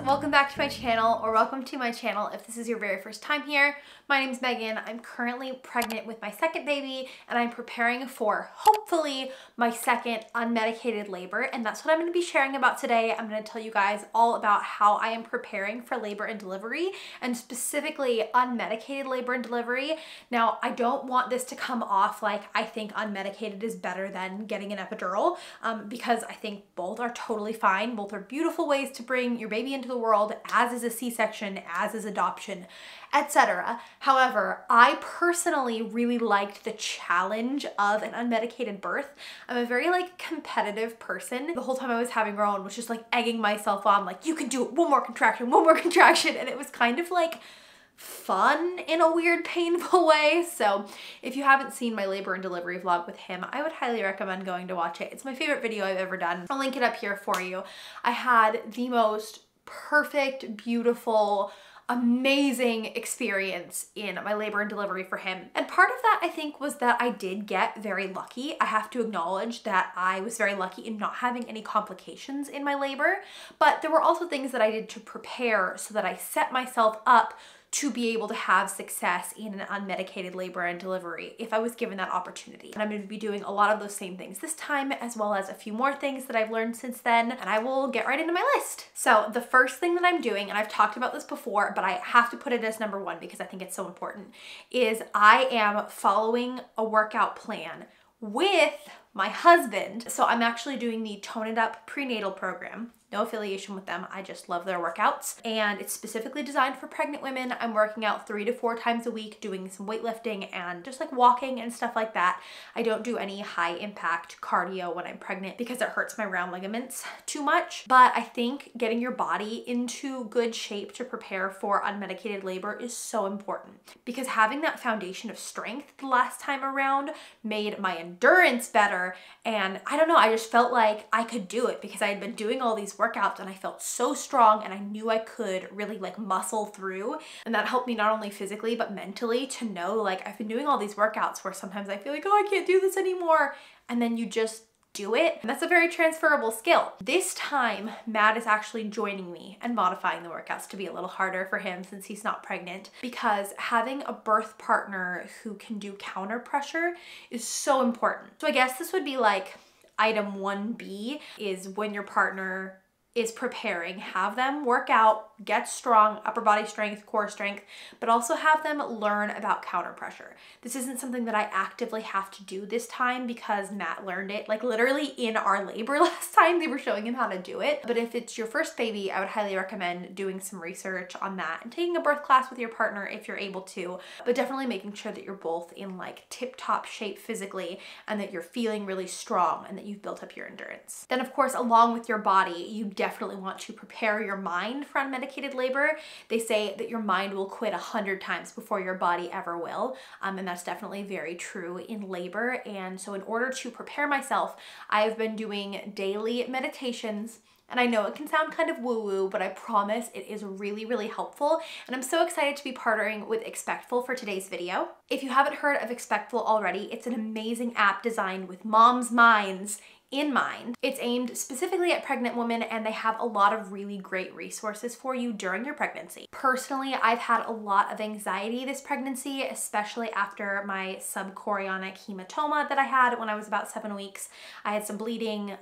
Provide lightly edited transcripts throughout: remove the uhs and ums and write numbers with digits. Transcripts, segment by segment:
welcome back to my channel, or welcome to my channel if this is your very first time here. My name is Megan. I'm currently pregnant with my second baby and I'm preparing for, hopefully, my second unmedicated labor, and that's what I'm going to be sharing about today. I'm going to tell you guys all about how I am preparing for labor and delivery, and specifically unmedicated labor and delivery. Now, I don't want this to come off like I think unmedicated is better than getting an epidural, because I think both are totally fine. Both are beautiful ways to bring your baby into the world, as is a C-section, as is adoption, etc. However, I personally really liked the challenge of an unmedicated birth. I'm a very competitive person. The whole time I was having Rowan was just egging myself on, you can do it, one more contraction, and it was kind of fun in a weird, painful way. So if you haven't seen my labor and delivery vlog with him, I would highly recommend going to watch it. It's my favorite video I've ever done. I'll link it up here for you. I had the most perfect, beautiful, amazing experience in my labor and delivery for him. And part of that, I think, was that I did get very lucky. I have to acknowledge that I was very lucky in not having any complications in my labor, but there were also things that I did to prepare so that I set myself up to be able to have success in an unmedicated labor and delivery if I was given that opportunity. And I'm going to be doing a lot of those same things this time, as well as a few more things that I've learned since then, and I will get right into my list. So the first thing that I'm doing, and I've talked about this before, but I have to put it as number one because I think it's so important, is I am following a workout plan with my husband. So I'm actually doing the Tone It Up prenatal program. No affiliation with them. I just love their workouts. And it's specifically designed for pregnant women. I'm working out 3 to 4 times a week, doing some weightlifting and just walking and stuff like that. I don't do any high impact cardio when I'm pregnant because it hurts my round ligaments too much. But I think getting your body into good shape to prepare for unmedicated labor is so important, because having that foundation of strength the last time around made my endurance better. And I don't know, I just felt like I could do it because I had been doing all these workouts and I felt so strong, and I knew I could really muscle through. And that helped me not only physically but mentally to know I've been doing all these workouts where sometimes I feel oh, I can't do this anymore, and then you just do it. And that's a very transferable skill. This time, Matt is actually joining me and modifying the workouts to be a little harder for him since he's not pregnant, because having a birth partner who can do counterpressure is so important. So I guess this would be item 1B is when your partner is preparing, have them work out, get strong, upper body strength, core strength, but also have them learn about counterpressure. This isn't something that I actively have to do this time because Matt learned it literally in our labor last time. They were showing him how to do it. But if it's your first baby, I would highly recommend doing some research on that and taking a birth class with your partner if you're able to, but definitely making sure that you're both in tip-top shape physically, and that you're feeling really strong, and that you've built up your endurance. Then of course, along with your body, you definitely want to prepare your mind for unmedicated labor. They say that your mind will quit 100 times before your body ever will, and that's definitely very true in labor. And so in order to prepare myself, I've been doing daily meditations. And I know it can sound kind of woo-woo, but I promise it is really, really helpful. And I'm so excited to be partnering with Expectful for today's video. If you haven't heard of Expectful already, it's an amazing app designed with moms' minds in mind. It's aimed specifically at pregnant women, and they have a lot of really great resources for you during your pregnancy. Personally, I've had a lot of anxiety this pregnancy, especially after my subchorionic hematoma that I had when I was about 7 weeks. I had some bleeding,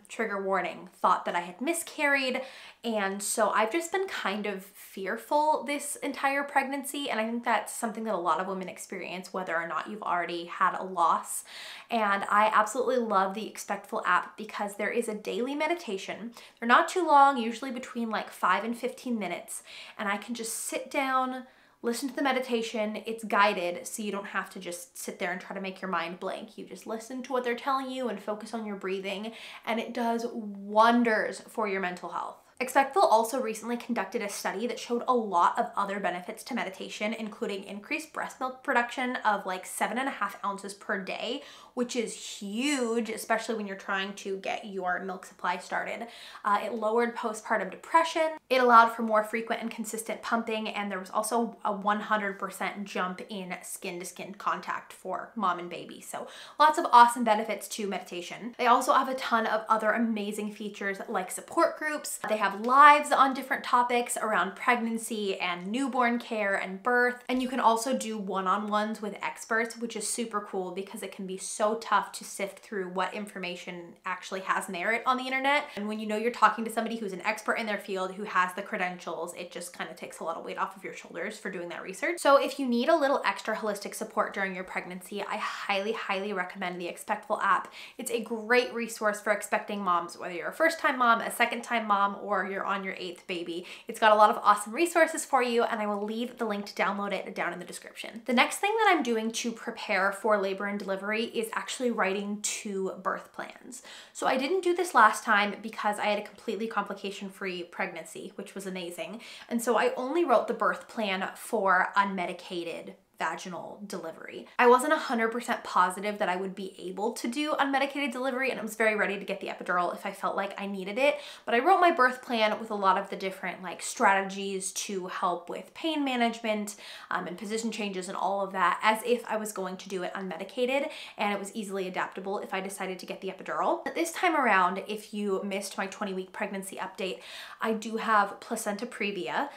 trigger warning, thought that I had miscarried, and so I've just been kind of fearful this entire pregnancy, and I think that's something that a lot of women experience whether or not you've already had a loss. And I absolutely love the Expectful app because there is a daily meditation. They're not too long, usually between 5 and 15 minutes, and I can just sit down, listen to the meditation. It's guided, so you don't have to just sit there and try to make your mind blank. You just listen to what they're telling you and focus on your breathing, and it does wonders for your mental health. Expectful also recently conducted a study that showed a lot of other benefits to meditation, including increased breast milk production of 7.5 ounces per day, which is huge, especially when you're trying to get your milk supply started. It lowered postpartum depression. It allowed for more frequent and consistent pumping, and there was also a 100% jump in skin-to-skin contact for mom and baby. So lots of awesome benefits to meditation. They also have a ton of other amazing features like support groups. They have lives on different topics around pregnancy and newborn care and birth. And you can also do one-on-ones with experts, which is super cool because it can be so tough to sift through what information actually has merit on the internet. And when you know you're talking to somebody who's an expert in their field, who has the credentials, it just kind of takes a lot of weight off of your shoulders for doing that research. So if you need a little extra holistic support during your pregnancy, I highly recommend the Expectful app. It's a great resource for expecting moms, whether you're a first-time mom, a second-time mom, or you're on your 8th baby. It's got a lot of awesome resources for you, and I will leave the link to download it down in the description. The next thing that I'm doing to prepare for labor and delivery is actually writing 2 birth plans. So I didn't do this last time because I had a completely complication-free pregnancy, which was amazing. And so I only wrote the birth plan for unmedicated vaginal delivery. I wasn't 100% positive that I would be able to do unmedicated delivery, and I was very ready to get the epidural if I felt like I needed it. But I wrote my birth plan with a lot of the different like strategies to help with pain management and position changes and all of that, as if I was going to do it unmedicated, and it was easily adaptable if I decided to get the epidural. But this time around, if you missed my 20-week pregnancy update, I do have placenta previa.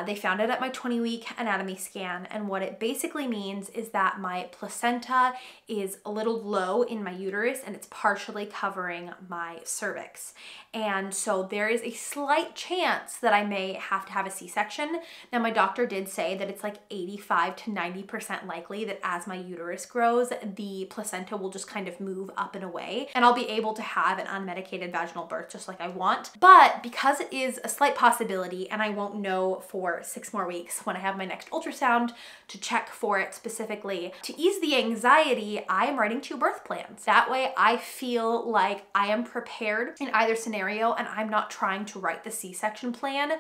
They found it at my 20-week anatomy scan, and what it basically means is that my placenta is a little low in my uterus and it's partially covering my cervix. And so there is a slight chance that I may have to have a C-section. Now, my doctor did say that it's like 85 to 90% likely that as my uterus grows, the placenta will just kind of move up and away, and I'll be able to have an unmedicated vaginal birth just like I want. But because it is a slight possibility, and I won't know for 6 more weeks when I have my next ultrasound to check for it specifically, to ease the anxiety, I am writing 2 birth plans. That way I feel like I am prepared in either scenario, and I'm not trying to write the C-section plan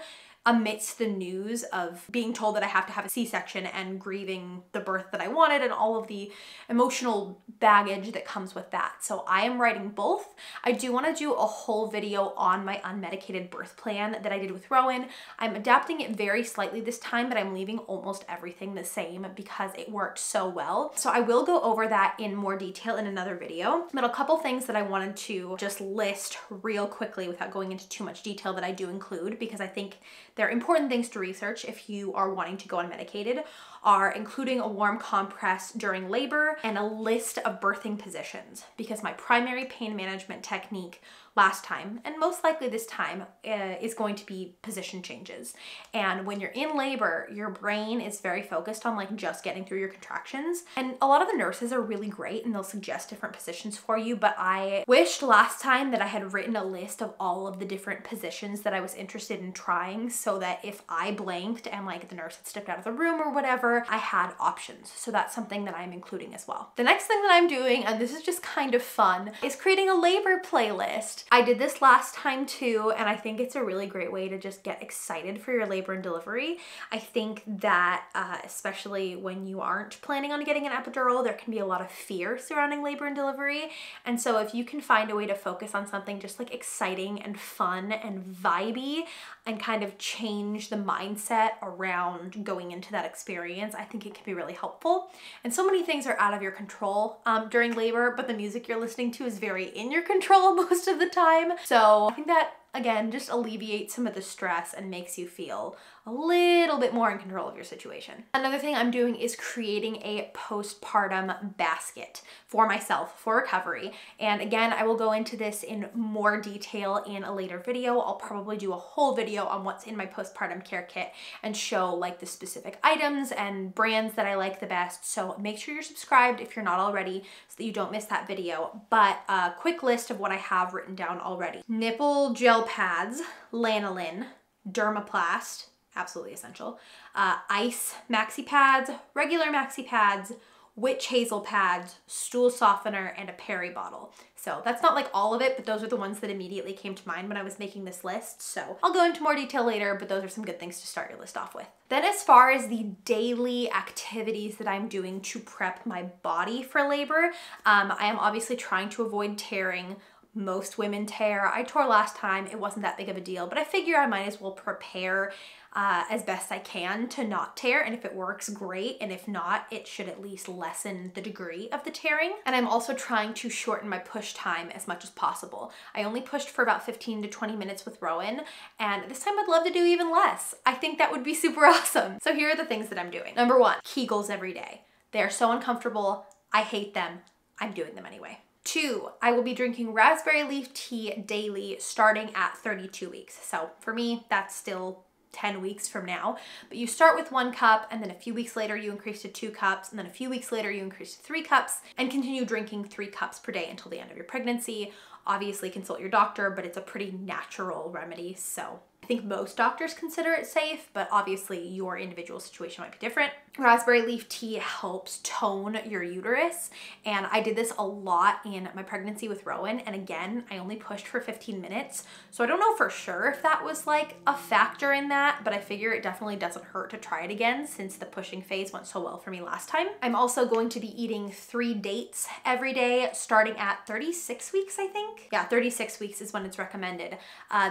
amidst the news of being told that I have to have a C-section and grieving the birth that I wanted and all of the emotional baggage that comes with that. So I am writing both. I do want to do a whole video on my unmedicated birth plan that I did with Rowan. I'm adapting it very slightly this time, but I'm leaving almost everything the same because it worked so well. So I will go over that in more detail in another video. But a couple things that I wanted to just list real quickly without going into too much detail that I do include, because I think they're important things to research if you are wanting to go unmedicated, are including a warm compress during labor and a list of birthing positions, because my primary pain management technique last time, and most likely this time, is going to be position changes. And when you're in labor, your brain is very focused on like just getting through your contractions. And a lot of the nurses are really great and they'll suggest different positions for you, but I wished last time that I had written a list of all of the different positions that I was interested in trying, so that if I blanked and like the nurse had stepped out of the room or whatever, I had options. So that's something that I'm including as well. The next thing that I'm doing, and this is just kind of fun, is creating a labor playlist. I did this last time too, and I think it's a really great way to just get excited for your labor and delivery. I think that especially when you aren't planning on getting an epidural, there can be a lot of fear surrounding labor and delivery. And so if you can find a way to focus on something just like exciting and fun and vibey and kind of change the mindset around going into that experience, I think it can be really helpful. And so many things are out of your control during labor, but the music you're listening to is very in your control most of the time. So I think that, again, just alleviates some of the stress and makes you feel a little bit more in control of your situation. Another thing I'm doing is creating a postpartum basket for myself for recovery. And again, I will go into this in more detail in a later video. I'll probably do a whole video on what's in my postpartum care kit and show like the specific items and brands that I like the best. So make sure you're subscribed if you're not already so that you don't miss that video. But a quick list of what I have written down already. Nipple gel pads, lanolin, dermaplast, absolutely essential, ice maxi pads, regular maxi pads, witch hazel pads, stool softener, and a peri bottle. So that's not like all of it, but those are the ones that immediately came to mind when I was making this list. So I'll go into more detail later, but those are some good things to start your list off with. Then as far as the daily activities that I'm doing to prep my body for labor, I am obviously trying to avoid tearing. Most women tear. I tore last time. It wasn't that big of a deal, but I figure I might as well prepare as best I can to not tear. And if it works, great. And if not, it should at least lessen the degree of the tearing. And I'm also trying to shorten my push time as much as possible. I only pushed for about 15 to 20 minutes with Rowan, and this time I'd love to do even less. I think that would be super awesome. So here are the things that I'm doing. Number one, kegels every day. They're so uncomfortable. I hate them. I'm doing them anyway. 2, I will be drinking raspberry leaf tea daily starting at 32 weeks. So for me, that's still 10 weeks from now, but you start with 1 cup, and then a few weeks later you increase to 2 cups, and then a few weeks later you increase to 3 cups, and continue drinking 3 cups per day until the end of your pregnancy. Obviously consult your doctor, but it's a pretty natural remedy. So I think most doctors consider it safe, but obviously your individual situation might be different. Raspberry leaf tea helps tone your uterus, and I did this a lot in my pregnancy with Rowan, and again, I only pushed for 15 minutes, so I don't know for sure if that was like a factor in that, but I figure it definitely doesn't hurt to try it again since the pushing phase went so well for me last time. I'm also going to be eating 3 dates every day starting at 36 weeks, I think. Yeah, 36 weeks is when it's recommended.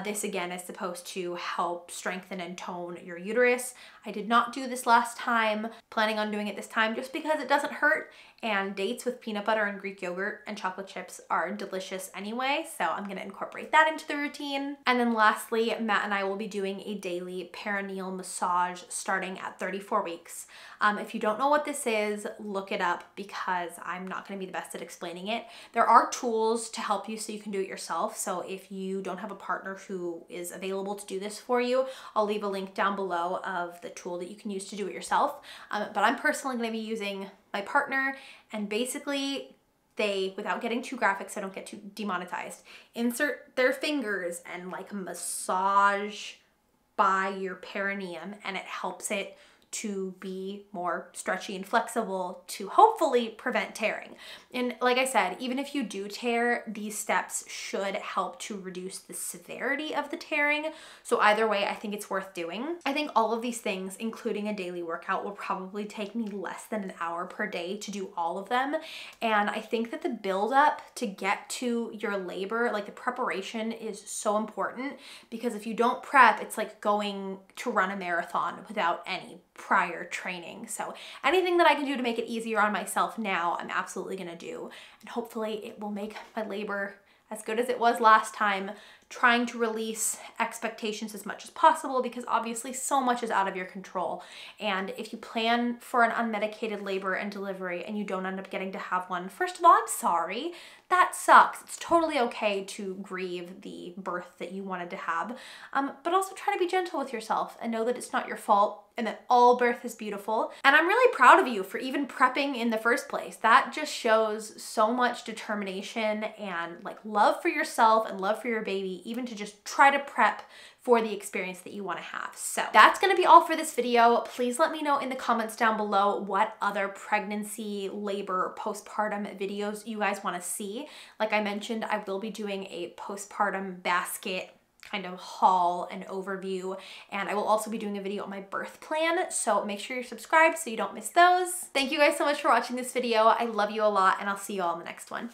This again is supposed to help strengthen and tone your uterus. I did not do this last time, planning on doing it this time just because it doesn't hurt, and dates with peanut butter and Greek yogurt and chocolate chips are delicious anyway, so I'm gonna incorporate that into the routine. And then lastly, Matt and I will be doing a daily perineal massage starting at 34 weeks. If you don't know what this is, look it up because I'm not gonna be the best at explaining it. There are tools to help you so you can do it yourself, so if you don't have a partner who is available to do this for you, I'll leave a link down below of the tool that you can use to do it yourself. But I'm personally gonna be using my partner, and basically they, without getting too graphic so I don't get too demonetized, insert their fingers and like massage by your perineum, and it helps it to be more stretchy and flexible to hopefully prevent tearing. And like I said, even if you do tear, these steps should help to reduce the severity of the tearing. So either way, I think it's worth doing. I think all of these things, including a daily workout, will probably take me less than an hour per day to do all of them. And I think that the buildup to get to your labor, like the preparation, is so important, because if you don't prep, it's like going to run a marathon without any prior training. So anything that I can do to make it easier on myself now, I'm absolutely gonna do. And hopefully it will make my labor as good as it was last time, trying to release expectations as much as possible, because obviously so much is out of your control. And if you plan for an unmedicated labor and delivery and you don't end up getting to have one, first of all, I'm sorry. That sucks. It's totally okay to grieve the birth that you wanted to have, but also try to be gentle with yourself and know that it's not your fault and that all birth is beautiful. And I'm really proud of you for even prepping in the first place. That just shows so much determination and like love for yourself and love for your baby, even to just try to prep for the experience that you want to have. So that's going to be all for this video. Please let me know in the comments down below what other pregnancy, labor, postpartum videos you guys want to see. Like I mentioned, I will be doing a postpartum basket kind of haul and overview, and I will also be doing a video on my birth plan, so make sure you're subscribed so you don't miss those. Thank you guys so much for watching this video. I love you a lot, and I'll see you all in the next one.